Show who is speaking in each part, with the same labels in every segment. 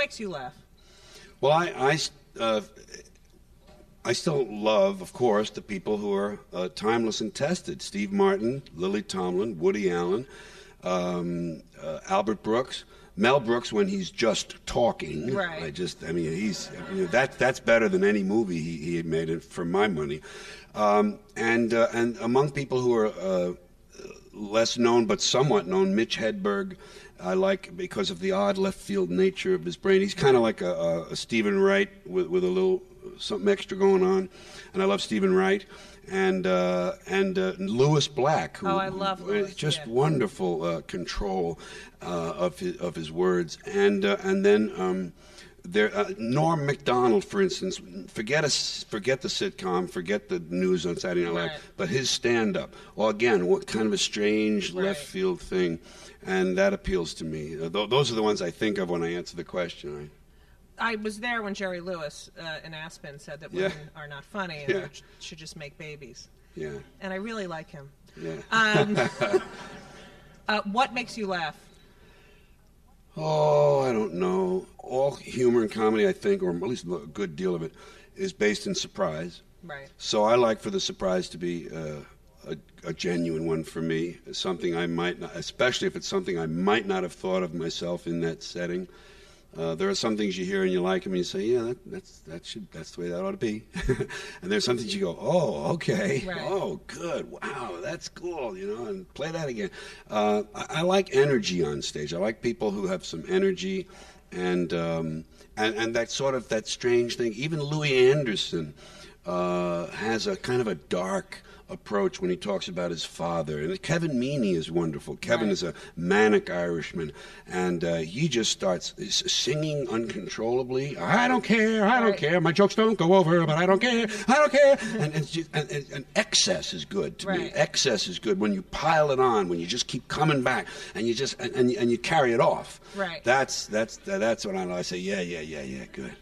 Speaker 1: makes you laugh?
Speaker 2: Well, I still love, of course, the people who are timeless and tested. Steve Martin, Lily Tomlin, Woody Allen, Albert Brooks, Mel Brooks when he's just talking.
Speaker 1: Right.
Speaker 2: That's better than any movie he had made for my money. And among people who are less known but somewhat known, Mitch Hedberg, I like because of the odd left field nature of his brain. He's kind of like a Stephen Wright with a little something extra going on, and I love Stephen Wright and Louis Black, who
Speaker 1: I love Louis.
Speaker 2: Just wonderful control of his words, and then. Norm Macdonald, for instance, forget the sitcom, forget the news on Saturday Night Live, but his stand-up, well, again, what kind of a strange left field thing, and that appeals to me. Those are the ones I think of when I answer the question.
Speaker 1: I was there when Jerry Lewis in Aspen said that women are not funny and should just make babies.
Speaker 2: Yeah.
Speaker 1: And I really like him.
Speaker 2: Yeah.
Speaker 1: What makes you laugh?
Speaker 2: Oh, I don't know. All humor and comedy, I think, or at least a good deal of it, is based in surprise.
Speaker 1: Right.
Speaker 2: So I like for the surprise to be a genuine one for me, something I might not, especially if it's something I might not have thought of myself in that setting. There are some things you hear and you like them and you say, yeah, that's the way that ought to be. And there's some things you go, oh, okay, oh, good, wow, that's cool, and play that again. I like energy on stage. I like people who have some energy and that sort of that strange thing. Even Louis Anderson has a kind of a dark approach when he talks about his father. And Kevin Meaney is wonderful. Kevin is a manic Irishman, and he just starts singing uncontrollably. I don't care. My jokes don't go over, but I don't care. And excess is good to me. Excess is good when you pile it on, when you just keep coming back, and you just and you carry it off.
Speaker 1: Right.
Speaker 2: That's what I say. Yeah, good.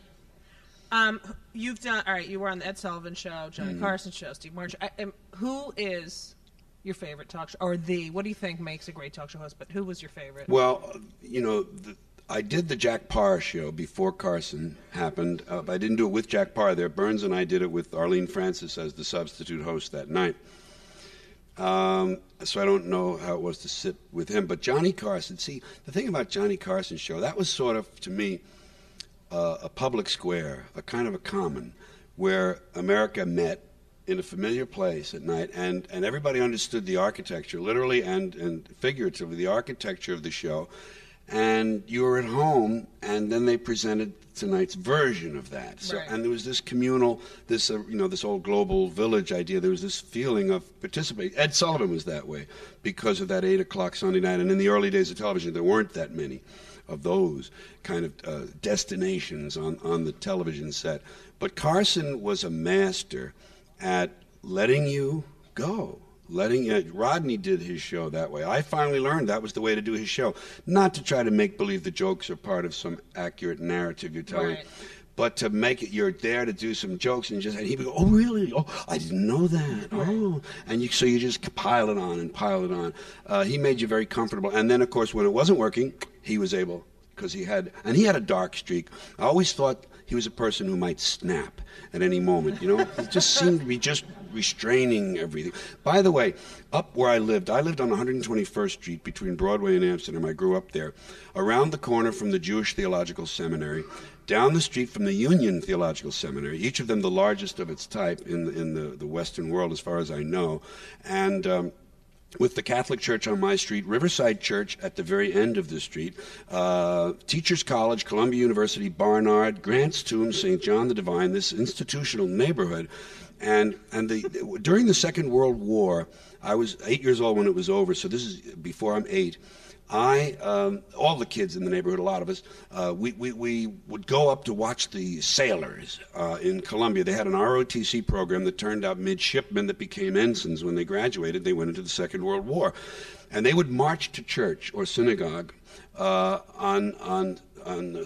Speaker 1: You've done, all right, you were on the Ed Sullivan Show, Johnny Carson Show, Steve Martin. Who is your favorite talk show, or what do you think makes a great talk show host, but who was your favorite?
Speaker 2: Well, I did the Jack Parr show before Carson happened. I didn't do it with Jack Parr there. Burns and I did it with Arlene Francis as the substitute host that night. So I don't know how it was to sit with him. But Johnny Carson, see, the thing about Johnny Carson's show, that was sort of, to me, a public square, a kind of a common, where America met in a familiar place at night, and everybody understood the architecture, literally and figuratively, the architecture of the show. And you were at home, and then they presented tonight's version of that. So, and there was this communal, this old global village idea. There was this feeling of participating. Ed Sullivan was that way because of that 8 o'clock Sunday night. And in the early days of television, there weren't that many of those kind of destinations on the television set. But Carson was a master at letting you go. Rodney did his show that way. I finally learned that was the way to do his show. Not to try to make believe the jokes are part of some accurate narrative you're telling, but to make it, you're there to do some jokes, and he would go, oh, really? Oh, I didn't know that. Oh. And so you just pile it on and pile it on. He made you very comfortable. And then, of course, when it wasn't working, he was able, because he had a dark streak. I always thought he was a person who might snap at any moment, He just seemed to be just restraining everything. By the way, up where I lived on 121st Street between Broadway and Amsterdam. I grew up there. Around the corner from the Jewish Theological Seminary, down the street from the Union Theological Seminary, each of them the largest of its type in the Western world as far as I know, and with the Catholic Church on my street, Riverside Church at the very end of the street, Teachers College, Columbia University, Barnard, Grant's Tomb, St. John the Divine, this institutional neighborhood. And during the Second World War, I was 8 years old when it was over, so this is before I'm 8. All the kids in the neighborhood, a lot of us, we would go up to watch the sailors in Columbia. They had an ROTC program that turned out midshipmen that became ensigns. When they graduated, they went into the Second World War. And they would march to church or synagogue on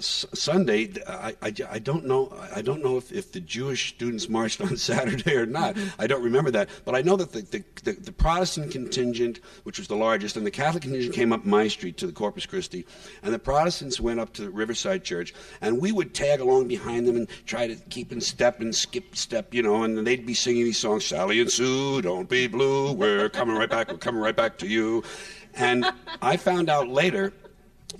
Speaker 2: Sunday, I don't know. I don't know if the Jewish students marched on Saturday or not. I don't remember that. But I know that the Protestant contingent, which was the largest, and the Catholic contingent came up my street to the Corpus Christi, and the Protestants went up to the Riverside Church, and we would tag along behind them and try to keep in step and skip step, and they'd be singing these songs, Sally and Sue, don't be blue, we're coming right back to you. And I found out later,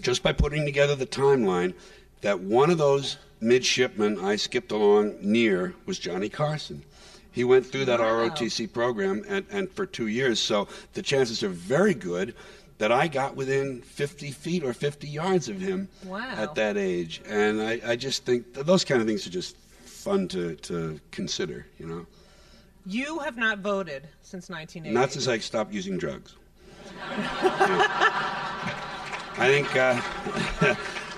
Speaker 2: just by putting together the timeline, that one of those midshipmen I skipped along near was Johnny Carson. He went through that ROTC program and for 2 years, so the chances are very good that I got within 50 feet or 50 yards of him at that age. And I just think those kind of things are just fun to consider,
Speaker 1: You have not voted since 1980.
Speaker 2: Not since I stopped using drugs. I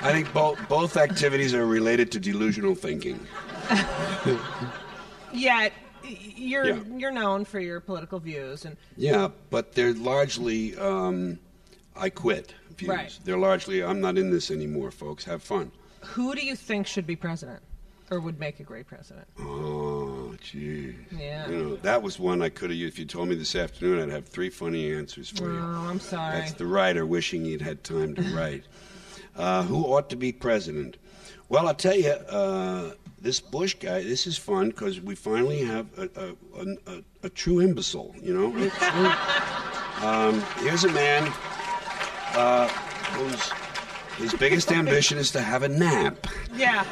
Speaker 2: think both activities are related to delusional thinking.
Speaker 1: Yet you're known for your political views, and
Speaker 2: but they're largely I quit views.
Speaker 1: Right.
Speaker 2: They're largely I'm not in this anymore, folks. Have fun.
Speaker 1: Who do you think should be president, or would make a great president?
Speaker 2: Oh, gee.
Speaker 1: Yeah.
Speaker 2: That was one I could have used. If you told me this afternoon, I'd have 3 funny answers for you.
Speaker 1: Oh, I'm sorry.
Speaker 2: That's the writer wishing he'd had time to write. Who ought to be president? Well, I'll tell you, this Bush guy, this is fun because we finally have a true imbecile, Here's a man his biggest ambition is to have a nap.
Speaker 1: Yeah.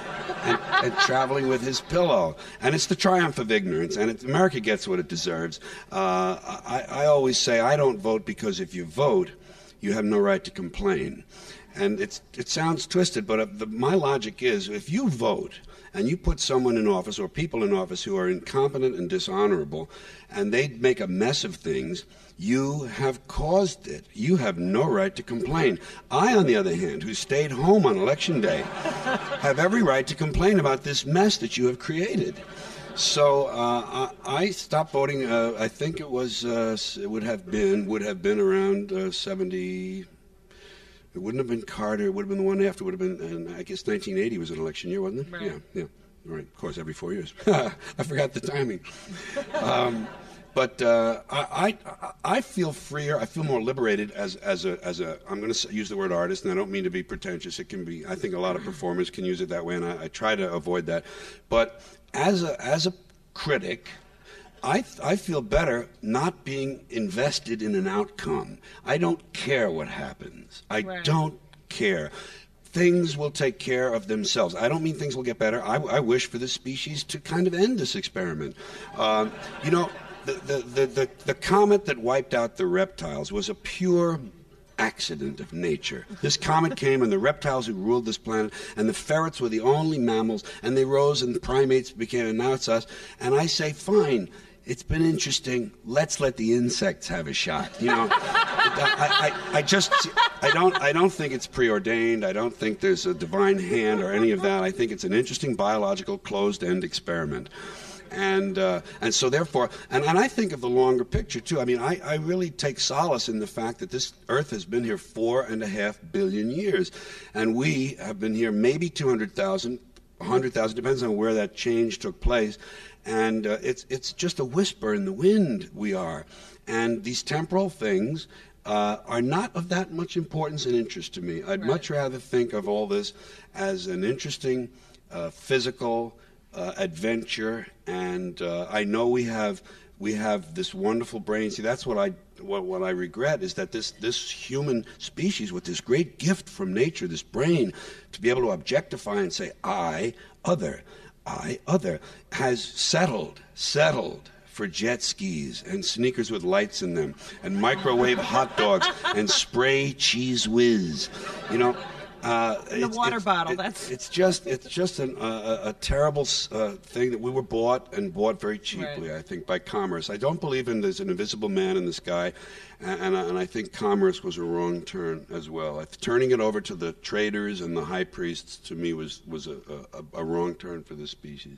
Speaker 2: And traveling with his pillow. And it's the triumph of ignorance, and America gets what it deserves. I always say I don't vote because if you vote, you have no right to complain. And it sounds twisted, but my logic is if you vote and you put someone in office or people in office who are incompetent and dishonorable, and they make a mess of things, you have caused it. You have no right to complain. I, on the other hand, who stayed home on Election Day, have every right to complain about this mess that you have created. So I stopped voting. I think it was it would have been around 70. It wouldn't have been Carter. It would have been the one after. It would have been, I guess 1980 was an election year, wasn't it?
Speaker 1: Right.
Speaker 2: Yeah. Right. Of course, every 4 years. I forgot the timing. But I feel freer. I feel more liberated as a. I'm going to use the word artist, and I don't mean to be pretentious. It can be. I think a lot of performers can use it that way, and I try to avoid that. But as a critic, I feel better not being invested in an outcome. I don't care what happens. I don't care. Things will take care of themselves. I don't mean things will get better. I wish for the species to kind of end this experiment. The comet that wiped out the reptiles was a pure accident of nature. This comet came, and the reptiles who ruled this planet, and the ferrets were the only mammals, and they rose, and the primates became, and now it's us. And I say, fine. It's been interesting. Let's let the insects have a shot. I don't think it's preordained. I don't think there's a divine hand or any of that. I think it's an interesting biological closed-end experiment. And so therefore, and I think of the longer picture too. I mean, I really take solace in the fact that this Earth has been here 4.5 billion years, and we have been here maybe 200,000, 100,000, depends on where that change took place. And it's just a whisper in the wind we are. And these temporal things are not of that much importance and interest to me. I'd much rather think of all this as an interesting physical adventure. And I know we have this wonderful brain. See, that's what I regret is that this human species with this great gift from nature, this brain, to be able to objectify and say, I, other, has settled for jet skis and sneakers with lights in them and microwave hot dogs and spray cheese whiz.
Speaker 1: The water bottle.
Speaker 2: It's just a terrible thing that we were bought very cheaply. Right. I think by commerce. I don't believe there's an invisible man in the sky, and I think commerce was a wrong turn as well. Turning it over to the traders and the high priests to me was a wrong turn for this species.